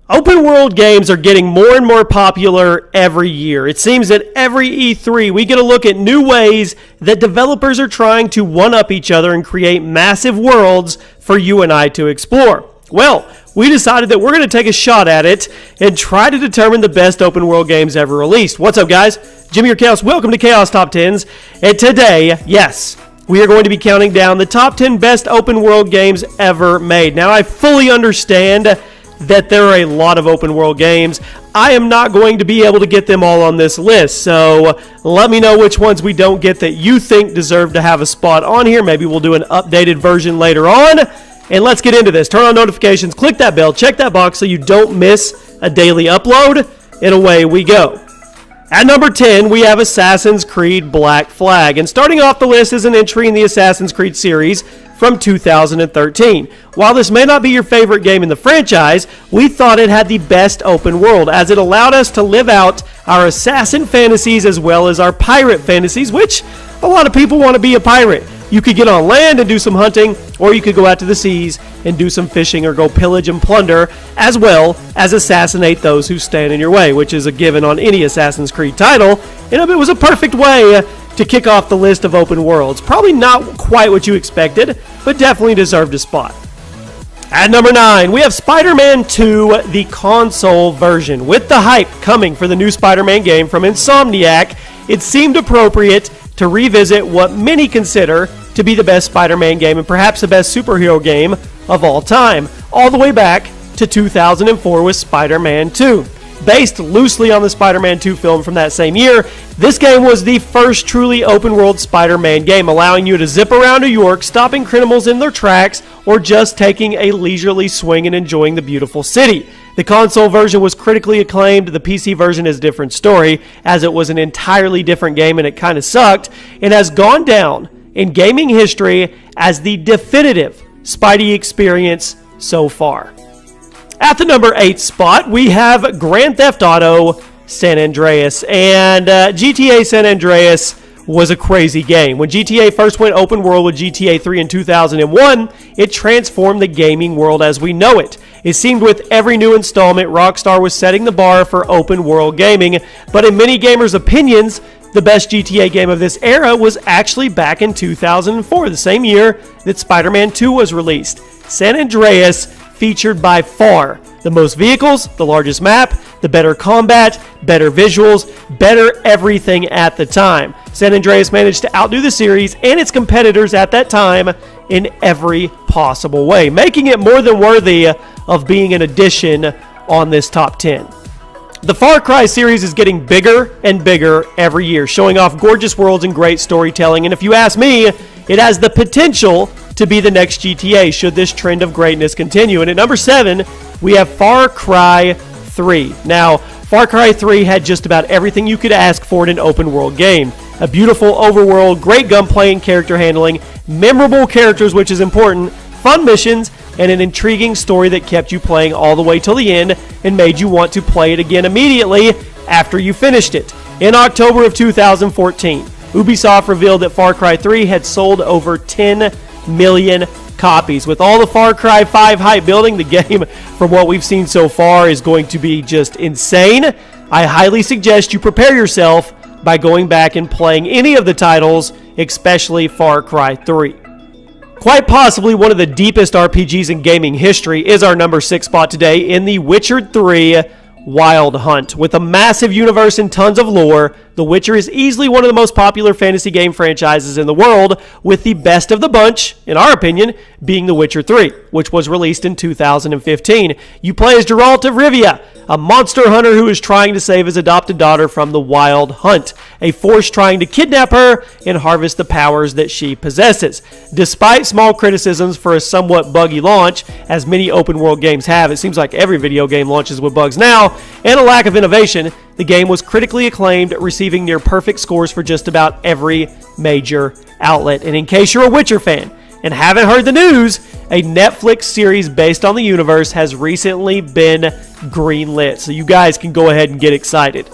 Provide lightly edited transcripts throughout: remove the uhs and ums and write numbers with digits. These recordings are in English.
Open world games are getting more and more popular every year. It seems that every E3 we get a look at new ways that developers are trying to one-up each other and create massive worlds for you and I to explore. Well, we decided that we're going to take a shot at it and try to determine the best open world games ever released. What's up, guys? Jimmy or Chaos, welcome to Chaos Top 10s. And today, yes, we are going to be counting down the top 10 best open world games ever made. Now, I fully understand that there are a lot of open world games. I am not going to be able to get them all on this list, so let me know which ones we don't get that you think deserve to have a spot on here. Maybe we'll do an updated version later on, and let's get into this. Turn on notifications, click that bell, check that box so you don't miss a daily upload, and away we go. At number 10, we have Assassin's Creed Black Flag, and starting off the list is an entry in the Assassin's Creed series from 2013. While this may not be your favorite game in the franchise, we thought it had the best open world, as it allowed us to live out our assassin fantasies as well as our pirate fantasies, which a lot of people want to be a pirate. You could get on land and do some hunting, or you could go out to the seas and do some fishing or go pillage and plunder, as well as assassinate those who stand in your way, which is a given on any Assassin's Creed title, and it was a perfect way to kick off the list of open worlds. Probably not quite what you expected, but definitely deserved a spot. At number 9, we have Spider-Man 2, the console version. With the hype coming for the new Spider-Man game from Insomniac, it seemed appropriate to revisit what many consider to be the best Spider-Man game and perhaps the best superhero game of all time, all the way back to 2004 with Spider-Man 2. Based loosely on the Spider-Man 2 film from that same year, this game was the first truly open-world Spider-Man game, allowing you to zip around New York, stopping criminals in their tracks, or just taking a leisurely swing and enjoying the beautiful city. The console version was critically acclaimed. The PC version is a different story, as it was an entirely different game and it kind of sucked, and has gone down in gaming history as the definitive Spidey experience so far. At the number 8 spot, we have Grand Theft Auto San Andreas. And GTA San Andreas was a crazy game. When GTA first went open world with GTA 3 in 2001, it transformed the gaming world as we know it. It seemed with every new installment, Rockstar was setting the bar for open world gaming. But in many gamers' opinions, the best GTA game of this era was actually back in 2004, the same year that Spider-Man 2 was released. San Andreas featured by far the most vehicles, the largest map, the better combat, better visuals, better everything at the time. San Andreas managed to outdo the series and its competitors at that time in every possible way, making it more than worthy of being an addition on this top 10. The Far Cry series is getting bigger and bigger every year, showing off gorgeous worlds and great storytelling, and if you ask me, it has the potential to be the next GTA should this trend of greatness continue. And at number 7, we have Far Cry 3. Now, Far Cry 3 had just about everything you could ask for in an open world game. A beautiful overworld, great gunplay and character handling, memorable characters, which is important, fun missions, and an intriguing story that kept you playing all the way till the end and made you want to play it again immediately after you finished it. In October of 2014, Ubisoft revealed that Far Cry 3 had sold over 10 million copies. With all the Far Cry 5 hype building, the game, from what we've seen so far, is going to be just insane. I highly suggest you prepare yourself by going back and playing any of the titles, especially Far Cry 3. Quite possibly one of the deepest RPGs in gaming history is our number 6 spot today in The Witcher 3 Wild Hunt. With a massive universe and tons of lore, The Witcher is easily one of the most popular fantasy game franchises in the world, with the best of the bunch, in our opinion, being The Witcher 3, which was released in 2015. You play as Geralt of Rivia, a monster hunter who is trying to save his adopted daughter from the Wild Hunt, a force trying to kidnap her and harvest the powers that she possesses. Despite small criticisms for a somewhat buggy launch, as many open world games have, it seems like every video game launches with bugs now, and a lack of innovation, the game was critically acclaimed, receiving near perfect scores for just about every major outlet. And in case you're a Witcher fan and haven't heard the news, a Netflix series based on the universe has recently been greenlit, so you guys can go ahead and get excited.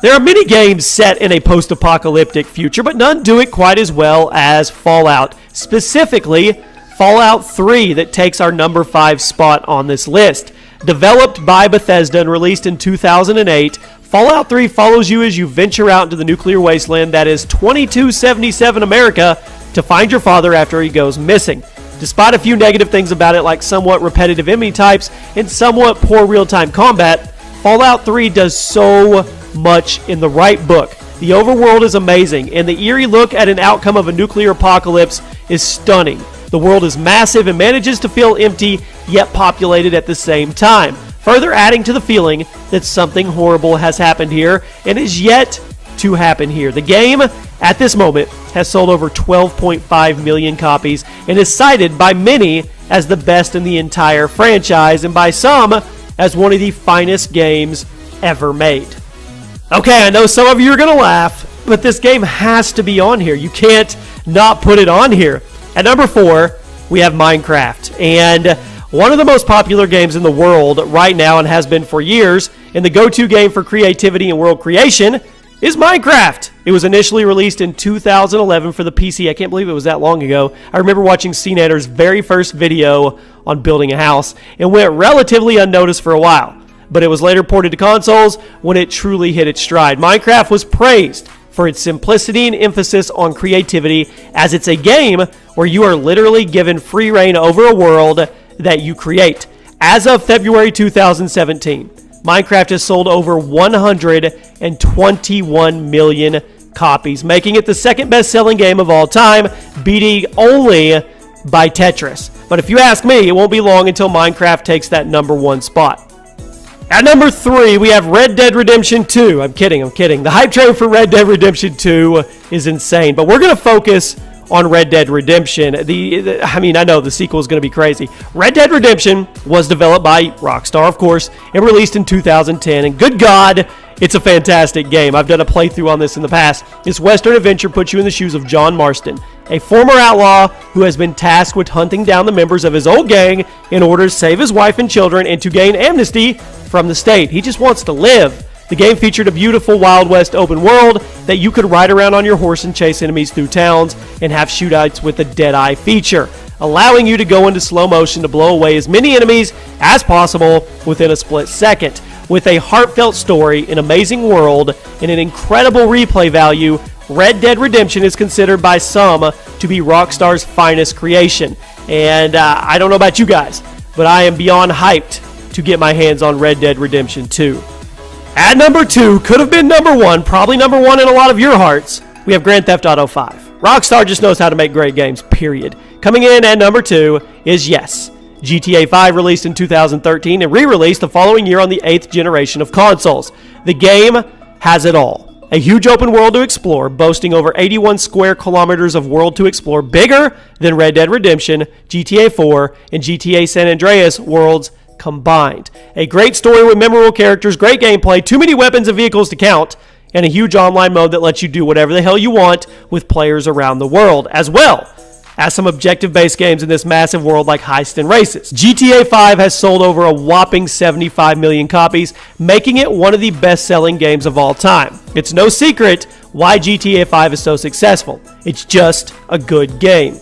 There are many games set in a post-apocalyptic future, but none do it quite as well as Fallout. Specifically, Fallout 3 that takes our number 5 spot on this list. Developed by Bethesda and released in 2008, Fallout 3 follows you as you venture out into the nuclear wasteland that is 2277 America to find your father after he goes missing. Despite a few negative things about it, like somewhat repetitive enemy types and somewhat poor real-time combat, Fallout 3 does so much in the right book. The overworld is amazing, and the eerie look at an outcome of a nuclear apocalypse is stunning. The world is massive and manages to feel empty, yet populated at the same time, further adding to the feeling that something horrible has happened here and is yet to happen here. The game, at this moment, has sold over 12.5 million copies and is cited by many as the best in the entire franchise and by some as one of the finest games ever made. Okay, I know some of you are going to laugh, but this game has to be on here. You can't not put it on here. At number 4, we have Minecraft, and one of the most popular games in the world right now and has been for years, and the go-to game for creativity and world creation is Minecraft. It was initially released in 2011 for the PC. I can't believe it was that long ago. I remember watching CNetter's very first video on building a house and went relatively unnoticed for a while, but it was later ported to consoles when it truly hit its stride. Minecraft was praised for its simplicity and emphasis on creativity, as it's a game where you are literally given free reign over a world that you create. As of February 2017, Minecraft has sold over 121 million copies, making it the second best-selling game of all time, beating only by Tetris. But if you ask me, it won't be long until Minecraft takes that number 1 spot. At number 3, we have Red Dead Redemption 2. I'm kidding. The hype train for Red Dead Redemption 2 is insane, but we're going to focus on Red Dead Redemption. I know the sequel is going to be crazy. Red Dead Redemption was developed by Rockstar, of course, and released in 2010, and good God, it's a fantastic game. I've done a playthrough on this in the past. This Western adventure puts you in the shoes of John Marston, a former outlaw who has been tasked with hunting down the members of his old gang in order to save his wife and children and to gain amnesty from the state. He just wants to live. The game featured a beautiful Wild West open world that you could ride around on your horse and chase enemies through towns and have shootouts with the Deadeye feature, allowing you to go into slow motion to blow away as many enemies as possible within a split second. With a heartfelt story, an amazing world, and an incredible replay value, Red Dead Redemption is considered by some to be Rockstar's finest creation. And I don't know about you guys, but I am beyond hyped to get my hands on Red Dead Redemption 2. At number 2, could have been number 1, probably number 1 in a lot of your hearts, we have Grand Theft Auto 5. Rockstar just knows how to make great games, period. Coming in at number 2 is, yes, GTA 5, released in 2013 and re-released the following year on the 8th generation of consoles. The game has it all. A huge open world to explore, boasting over 81 square kilometers of world to explore, bigger than Red Dead Redemption, GTA 4, and GTA San Andreas worlds combined. A great story with memorable characters, great gameplay, too many weapons and vehicles to count, and a huge online mode that lets you do whatever the hell you want with players around the world, as well as some objective-based games in this massive world like Heist and Races. GTA 5 has sold over a whopping 75 million copies, making it one of the best-selling games of all time. It's no secret why GTA 5 is so successful. It's just a good game.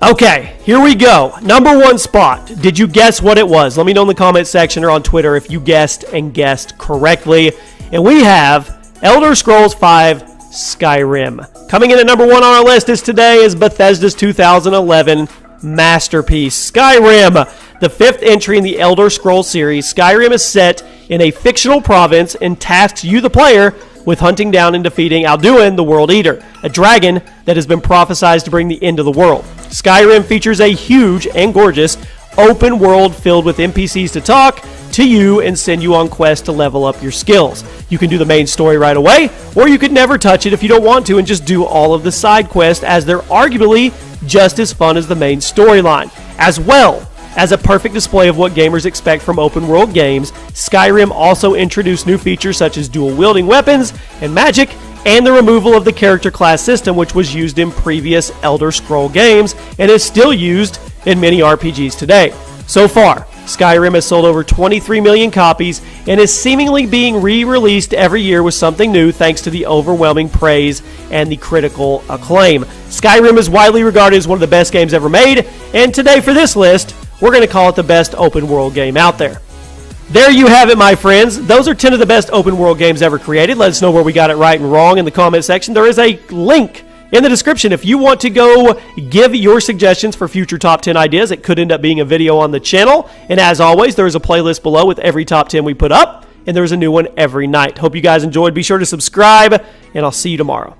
Okay, here we go. Number 1 spot. Did you guess what it was? Let me know in the comment section or on Twitter if you guessed and guessed correctly. And we have Elder Scrolls V Skyrim. Coming in at number 1 on our list is Bethesda's 2011 masterpiece, Skyrim. The 5th entry in the Elder Scrolls series, Skyrim is set in a fictional province and tasks you, the player, with hunting down and defeating Alduin, the World Eater, a dragon that has been prophesied to bring the end of the world. Skyrim features a huge and gorgeous open world filled with NPCs to talk to you and send you on quests to level up your skills. You can do the main story right away, or you could never touch it if you don't want to and just do all of the side quests, as they're arguably just as fun as the main storyline. As well as a perfect display of what gamers expect from open world games, Skyrim also introduced new features such as dual wielding weapons and magic, and the removal of the character class system, which was used in previous Elder Scroll games and is still used in many RPGs today. So far, Skyrim has sold over 23 million copies and is seemingly being re-released every year with something new thanks to the overwhelming praise and the critical acclaim. Skyrim is widely regarded as one of the best games ever made, and today for this list, we're going to call it the best open world game out there. There you have it, my friends. Those are 10 of the best open world games ever created. Let us know where we got it right and wrong in the comment section. There is a link in the description if you want to go give your suggestions for future top 10 ideas. It could end up being a video on the channel. And as always, there is a playlist below with every top 10 we put up, and there's a new one every night. Hope you guys enjoyed. Be sure to subscribe, and I'll see you tomorrow.